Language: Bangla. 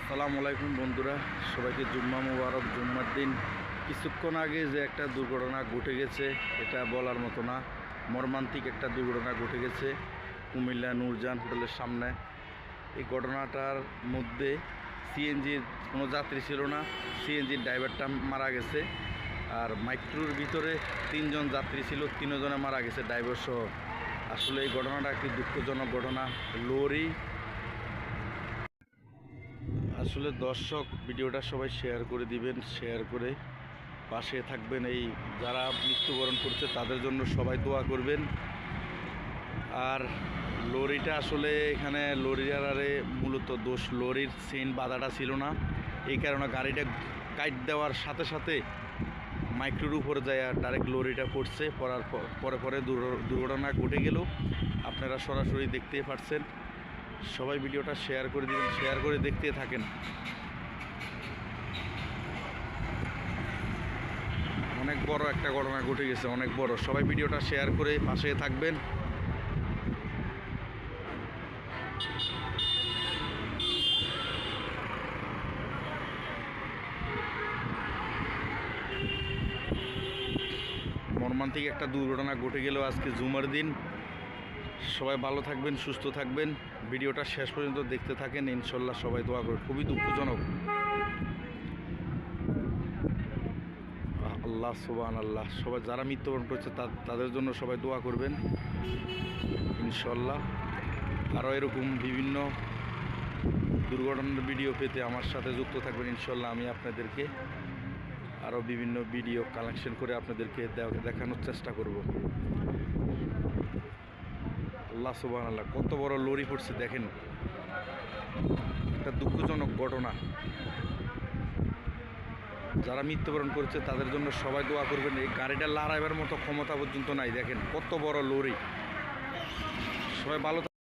আসসালামু আলাইকুম বন্ধুরা, সবাইকে জুম্মা মুবারক। জুম্মার দিন কিছুক্ষণ আগে যে একটা দুর্ঘটনা ঘটে গেছে এটা বলার মতো না। মর্মান্তিক একটা দুর্ঘটনা ঘটে গেছে কুমিল্লা নূরজাহান হোটেলের সামনে। এই ঘটনাটার মধ্যে সিএনজির কোনো যাত্রী ছিল না, সিএনজির ড্রাইভারটা মারা গেছে। আর মাইক্রোর ভিতরে 3 জন যাত্রী ছিল, 3 জনে মারা গেছে ড্রাইভার সহ। আসলে এই ঘটনাটা একটি দুঃখজনক ঘটনা। লরি আসলে দর্শক ভিডিওটা সবাই শেয়ার করে দিবেন, শেয়ার করে পাশে থাকবেন। এই যারা মৃত্যুবরণ করছে তাদের জন্য সবাই দোয়া করবেন। আর লরিটা আসলে এখানে লরিয়ারে মূলত দোষ লরির চেইন বাঁধাটা ছিল না, এই কারণে গাড়িটা কাইট দেওয়ার সাথে সাথে মাইক্রোর উপরে যায় আর ডাইরেক্ট লরিটা পড়ছে। পড়ার পরে দুর্ঘটনা ঘটে গেল। আপনারা সরাসরি দেখতেই পাচ্ছেন। সবাই ভিডিওটা শেয়ার করে দিবেন, শেয়ার করে দেখতে থাকেন। অনেক বড় একটা ঘটনা ঘটে গেছে, অনেক বড়। সবাই ভিডিওটা শেয়ার করে পাশে থাকবেন। মর্মান্তিক একটা দুর্ঘটনা ঘটে গেল আজকে জুমার দিন। সবাই ভালো থাকবেন, সুস্থ থাকবেন। ভিডিওটা শেষ পর্যন্ত দেখতে থাকেন, ইনশাল্লাহ সবাই দোয়া করবেন। খুবই দুঃখজনক। আল্লাহ সুবহানাল্লাহ। সবাই যারা মৃত্যুবরণ করছে তাদের জন্য সবাই দোয়া করবেন ইনশাল্লাহ। আরও এরকম বিভিন্ন দুর্ঘটনার ভিডিও পেতে আমার সাথে যুক্ত থাকবেন ইনশাল্লাহ। আমি আপনাদেরকে আরও বিভিন্ন ভিডিও কালেকশন করে আপনাদেরকে দেখানোর চেষ্টা করব। আল্লাহ সুবহানাল্লাহ, কত বড় লরি পড়ছে দেখেন। একটা দুঃখজনক ঘটনা। যারা মৃত্যুবরণ করছে তাদের জন্য সবাই দোয়া করবেন। এই গাড়িটা লড়াইবার মতো ক্ষমতা পর্যন্ত নাই, দেখেন কত বড় লরি। সবাই ভালো